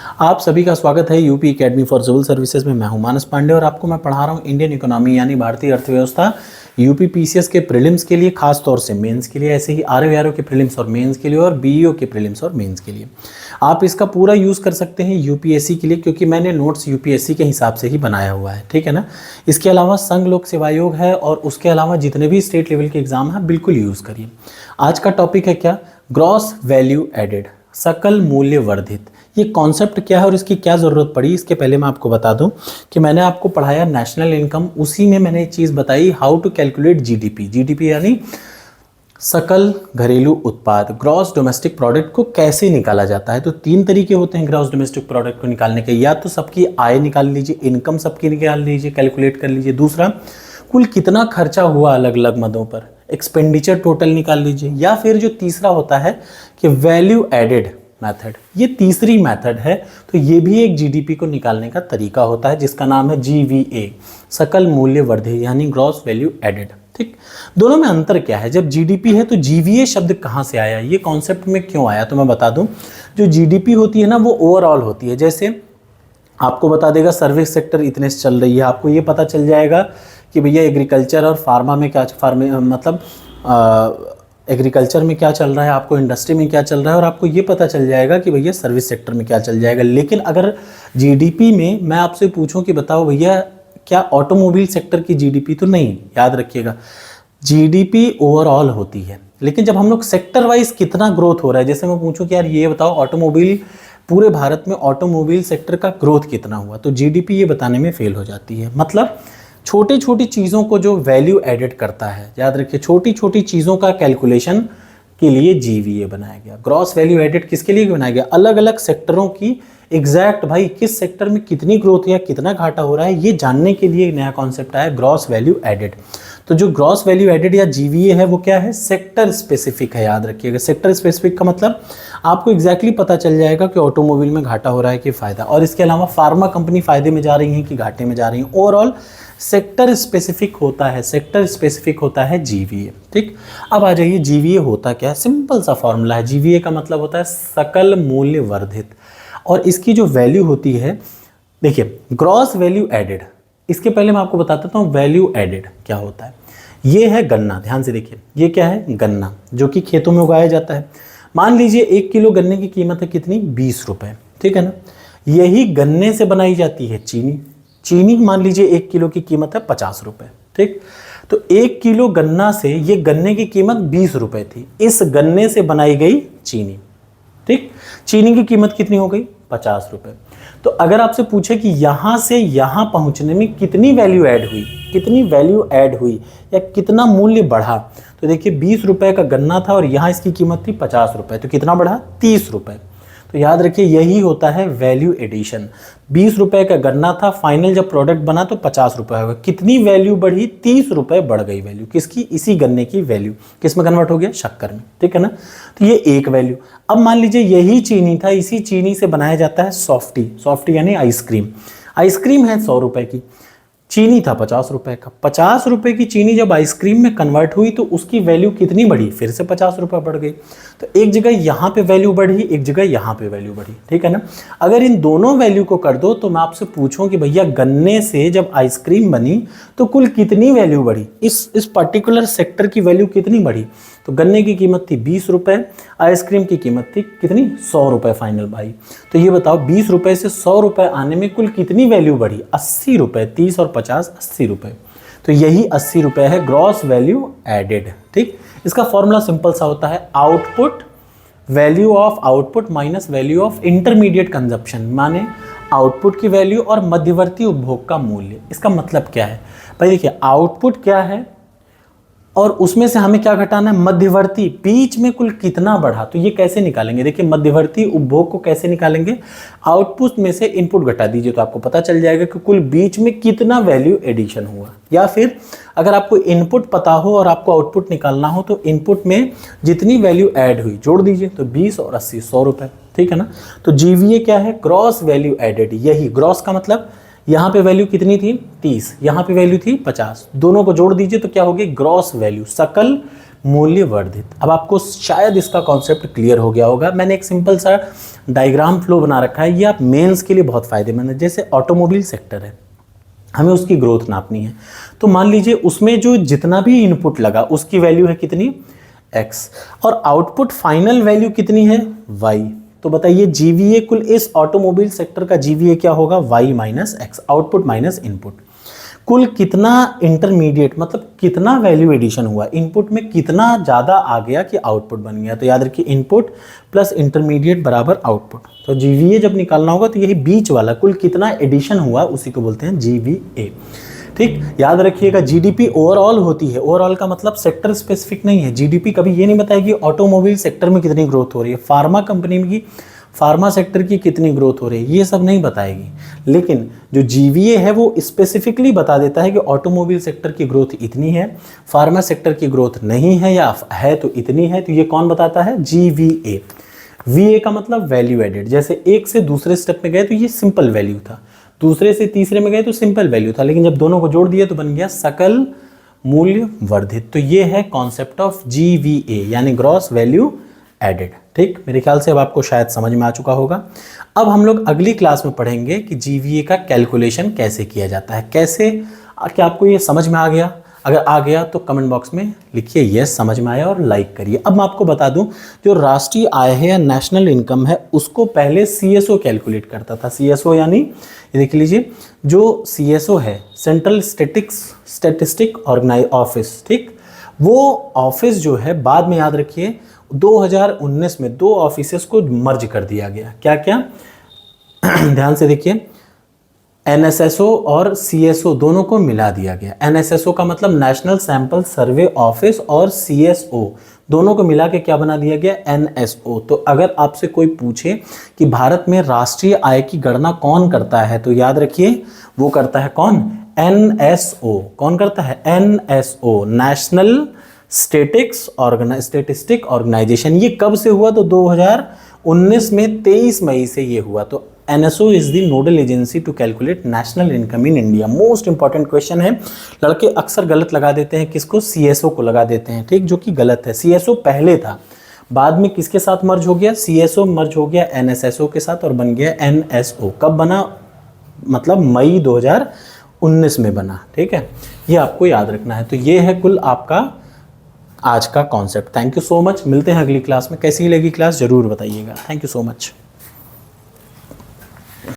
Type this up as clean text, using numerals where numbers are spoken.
आप सभी का स्वागत है UP academy for civil services में। मैं हूं मानस पांडे और आपको मैं पढ़ा रहा हूं इंडियन इकोनॉमी यानी भारतीय अर्थव्यवस्था यूपी पीसीएस के प्रीलिम्स के लिए, खास तौर से मेंस के लिए, ऐसे ही आरओ के प्रीलिम्स और मेंस के लिए और बीईओ के प्रीलिम्स और मेंस के लिए। आप इसका पूरा यूज़ कर सकते हैं यूपीएससी के लिए, क्योंकि मैंने नोट्स यूपीएससी के हिसाब से ही बनाया हुआ है, ठीक है ना। इसके अलावा संघ लोक सेवा आयोग है और उसके अलावा जितने भी स्टेट लेवल के एग्जाम हैं बिल्कुल यूज़ करिए। आज का टॉपिक है क्या? ग्रॉस वैल्यू एडेड, सकल मूल्य वर्धित। ये कॉन्सेप्ट क्या है और इसकी क्या ज़रूरत पड़ी, इसके पहले मैं आपको बता दूं कि मैंने आपको पढ़ाया नेशनल इनकम, उसी में मैंने एक चीज़ बताई, how to calculate GDP. GDP यानी सकल घरेलू उत्पाद, ग्रॉस डोमेस्टिक प्रोडक्ट को कैसे निकाला जाता है। तो तीन तरीके होते हैं ग्रॉस डोमेस्टिक प्रोडक्ट को निकालने के। या तो सबकी आय निकाल लीजिए, इनकम सबकी निकाल लीजिए, कैलकुलेट कर लीजिए। दूसरा, कुल कितना खर्चा हुआ अलग अलग मदों पर, एक्सपेंडिचर टोटल निकाल लीजिए। या फिर जो तीसरा होता है कि वैल्यू एडेड मेथड, ये तीसरी मेथड है। तो ये भी एक जीडीपी को निकालने का तरीका होता है जिसका नाम है जीवीए, सकल मूल्य वर्धित यानी ग्रॉस वैल्यू एडेड। ठीक, दोनों में अंतर क्या है? जब जीडीपी है तो जीवीए शब्द कहाँ से आया, ये कॉन्सेप्ट में क्यों आया, तो मैं बता दूं। जो जीडीपी होती है ना वो ओवरऑल होती है। जैसे आपको बता देगा सर्विस सेक्टर इतने से चल रही है, आपको ये पता चल जाएगा कि भैया एग्रीकल्चर और फार्मा में क्या एग्रीकल्चर में क्या चल रहा है, आपको इंडस्ट्री में क्या चल रहा है, और आपको ये पता चल जाएगा कि भैया सर्विस सेक्टर में क्या चल जाएगा। लेकिन अगर जीडीपी में मैं आपसे पूछूं कि बताओ भैया क्या ऑटोमोबाइल सेक्टर की जीडीपी, तो नहीं, याद रखिएगा जीडीपी ओवरऑल होती है। लेकिन जब हम लोग सेक्टर वाइज कितना ग्रोथ हो रहा है, जैसे मैं पूछूं कि यार ये बताओ ऑटोमोबाइल, पूरे भारत में ऑटोमोबाइल सेक्टर का ग्रोथ कितना हुआ, तो जीडीपी ये बताने में फेल हो जाती है। मतलब छोटी छोटी चीज़ों को जो वैल्यू एडेड करता है, याद रखिए छोटी छोटी चीज़ों का कैलकुलेशन के लिए जीवीए बनाया गया। ग्रॉस वैल्यू एडेड किसके लिए बनाया गया? अलग अलग सेक्टरों की एग्जैक्ट, भाई किस सेक्टर में कितनी ग्रोथ या कितना घाटा हो रहा है, ये जानने के लिए एक नया कॉन्सेप्ट आया, ग्रॉस वैल्यू एडेड। तो जो ग्रॉस वैल्यू एडेड या जीवीए है वो क्या है? सेक्टर स्पेसिफिक है। याद रखिएगा सेक्टर स्पेसिफिक का मतलब आपको एग्जैक्टली पता चल जाएगा कि ऑटोमोबाइल में घाटा हो रहा है कि फायदा, और इसके अलावा फार्मा कंपनी फायदे में जा रही है कि घाटे में जा रही है। ओवरऑल सेक्टर स्पेसिफिक होता है, सेक्टर स्पेसिफिक होता है जीवीए। ठीक, अब आ जाइए जीवीए होता क्या है। सिंपल सा फॉर्मूला है। जीवीए का मतलब होता है सकल मूल्य वर्धित, और इसकी जो वैल्यू होती है, देखिए ग्रॉस वैल्यू एडेड, इसके पहले मैं आपको बता देता हूँ वैल्यू एडेड क्या होता है। ये है गन्ना, ध्यान से देखिए, ये क्या है? गन्ना, जो कि खेतों में उगाया जाता है। मान लीजिए 1 किलो गन्ने की कीमत है कितनी? 20 रुपए, ठीक है ना। यही गन्ने से बनाई जाती है चीनी। चीनी मान लीजिए 1 किलो की कीमत है 50 रुपए, ठीक। तो 1 किलो गन्ना से, ये गन्ने की कीमत 20 रुपए थी, इस गन्ने से बनाई गई चीनी, ठीक। चीनी की कीमत कितनी हो गई? 50 रुपए। तो अगर आपसे पूछे कि यहां से यहां पहुंचने में कितनी वैल्यू ऐड हुई, कितनी वैल्यू ऐड हुई या कितना मूल्य बढ़ा, तो देखिए 20 रुपए का गन्ना था और यहां इसकी कीमत थी 50 रुपए, तो कितना बढ़ा? 30 रुपए। तो याद रखिए यही होता है वैल्यू एडिशन। 20 रुपए का गन्ना था, फाइनल जब प्रोडक्ट बना तो 50 रुपए होगा, कितनी वैल्यू बढ़ी? 30 रुपए बढ़ गई वैल्यू, किसकी? इसी गन्ने की वैल्यू किस में कन्वर्ट हो गया? शक्कर में, ठीक है ना। तो ये एक वैल्यू। अब मान लीजिए यही चीनी था, इसी चीनी से बनाया जाता है सॉफ्टी। सॉफ्टी यानी आइसक्रीम। आइसक्रीम है 100 रुपए की, चीनी था 50 रुपए का। 50 रुपए की चीनी जब आइसक्रीम में कन्वर्ट हुई तो उसकी वैल्यू कितनी बढ़ी? फिर से 50 रुपए बढ़ गई। तो एक जगह यहाँ पे वैल्यू बढ़ी, एक जगह यहाँ पे वैल्यू बढ़ी, ठीक है ना। अगर इन दोनों वैल्यू को कर दो तो मैं आपसे पूछूं कि भैया गन्ने से जब आइसक्रीम बनी तो कुल कितनी वैल्यू बढ़ी, इस पर्टिकुलर सेक्टर की वैल्यू कितनी बढ़ी? तो गन्ने की कीमत थी 20 रुपए, आइसक्रीम की कीमत थी कितनी? 100 रुपए फाइनल भाई। तो ये बताओ 20 रुपए से 100 रुपए आने में कुल कितनी वैल्यू बढ़ी? 80 रुपए। 30 और 50, 80 रुपए। तो यही 80 रुपए है ग्रॉस वैल्यू एडेड, ठीक। इसका फॉर्मूला सिंपल सा होता है, output, value of output minus value of intermediate consumption, माने आउटपुट की वैल्यू और मध्यवर्ती उपभोग का मूल्य। इसका मतलब क्या है भाई? देखिए आउटपुट क्या है और उसमें से हमें क्या घटाना है? मध्यवर्ती, बीच में कुल कितना बढ़ा। तो ये कैसे निकालेंगे? देखिए मध्यवर्ती उपभोग को कैसे निकालेंगे? आउटपुट में से इनपुट घटा दीजिए तो आपको पता चल जाएगा कि कुल बीच में कितना वैल्यू एडिशन हुआ। या फिर अगर आपको इनपुट पता हो और आपको आउटपुट निकालना हो तो इनपुट में जितनी वैल्यू ऐड हुई जोड़ दीजिए, तो 20 और 80, 100 रुपए, ठीक है ना। तो जीवीए क्या है? Gross value added. यही ग्रॉस का मतलब यहाँ पे वैल्यू कितनी थी? 30, यहाँ पे वैल्यू थी 50, दोनों को जोड़ दीजिए तो क्या होगी? ग्रॉस वैल्यू, सकल मूल्य वर्धित। अब आपको शायद इसका कॉन्सेप्ट क्लियर हो गया होगा। मैंने एक सिंपल सा डायग्राम फ्लो बना रखा है, ये आप मेंस के लिए बहुत फायदेमंद है। जैसे ऑटोमोबाइल सेक्टर है, हमें उसकी ग्रोथ नापनी है, तो मान लीजिए उसमें जो जितना भी इनपुट लगा उसकी वैल्यू है कितनी, x, और आउटपुट फाइनल वैल्यू कितनी है, y। तो बताइए जीवीए कुल इस ऑटोमोबाइल सेक्टर का जीवीए क्या होगा, y minus x, output minus input. कुल कितना इंटरमीडिएट मतलब कितना वैल्यू एडिशन हुआ, इनपुट में कितना ज़्यादा आ गया कि आउटपुट बन गया। तो याद रखिए इनपुट प्लस इंटरमीडिएट बराबर आउटपुट। तो जीवीए जब निकालना होगा तो यही बीच वाला कुल कितना एडिशन हुआ उसी को बोलते हैं जीवीए। ठीक, याद रखिएगा जीडीपी ओवरऑल होती है, ओवरऑल का मतलब सेक्टर स्पेसिफिक नहीं है। जीडीपी कभी ये नहीं बताएगी ऑटोमोबाइल सेक्टर में कितनी ग्रोथ हो रही है, फार्मा कंपनी की फार्मा सेक्टर की कितनी ग्रोथ हो रही है, ये सब नहीं बताएगी। लेकिन जो जीवीए है वो स्पेसिफिकली बता देता है कि ऑटोमोबाइल सेक्टर की ग्रोथ इतनी है, फार्मा सेक्टर की ग्रोथ नहीं है या है तो इतनी है। तो ये कौन बताता है, जीवीए। वीए का मतलब वैल्यू एडेड। जैसे एक से दूसरे स्टेप में गए तो ये सिंपल वैल्यू था, दूसरे से तीसरे में गए तो सिंपल वैल्यू था, लेकिन जब दोनों को जोड़ दिया तो बन गया सकल मूल्य वर्धित। तो ये है कॉन्सेप्ट ऑफ जीवीए यानी ग्रॉस वैल्यू एडेड। ठीक, मेरे ख्याल से अब आपको शायद समझ में आ चुका होगा। अब हम लोग अगली क्लास में पढ़ेंगे कि जीवीए का कैलकुलेशन कैसे किया जाता है, कैसे। क्या आपको ये समझ में आ गया? अगर आ गया तो कमेंट बॉक्स में लिखिए यस समझ में आया और लाइक करिए। अब मैं आपको बता दूं, जो राष्ट्रीय आय है या नेशनल इनकम है उसको पहले सीएसओ कैलकुलेट करता था। सीएसओ यानी ये देख लीजिए, जो सीएसओ है सेंट्रल स्टैटिस्टिक ऑफिस, ठीक, वो ऑफिस जो है बाद में याद रखिए 2019 में दो ऑफिसेस को मर्ज कर दिया गया। क्या क्या ध्यान से देखिए, एनएसएसओ और सीएसओ दोनों को मिला दिया गया। एनएसएसओ का मतलब नेशनल सैंपल सर्वे ऑफिस और सीएसओ दोनों को मिला के क्या बना दिया गया, एनएसओ। तो अगर आपसे कोई पूछे कि भारत में राष्ट्रीय आय की गणना कौन करता है तो याद रखिए वो करता है कौन, एनएसओ। कौन करता है, एनएसओ, नेशनल स्टेटिस्टिक ऑर्गेनाइजेशन। ये कब से हुआ तो 2019 में 23 मई से ये हुआ। तो NSO is the nodal agency to calculate national income in India. Most important question है, लड़के अक्सर गलत लगा देते हैं, किसको, सीएसओ को लगा देते हैं, ठीक, जो कि गलत है। सीएसओ पहले था, बाद में किसके साथ मर्ज हो गया, सीएसओ मर्ज हो गया एनएसएसओ के साथ और बन गया एनएसओ। कब बना, मतलब मई 2019 में बना। ठीक है, ये आपको याद रखना है। तो ये है कुल आपका आज का concept. Thank you so much, मिलते हैं अगली क्लास में। कैसी लगी क्लास जरूर बताइएगा। Thank you so much.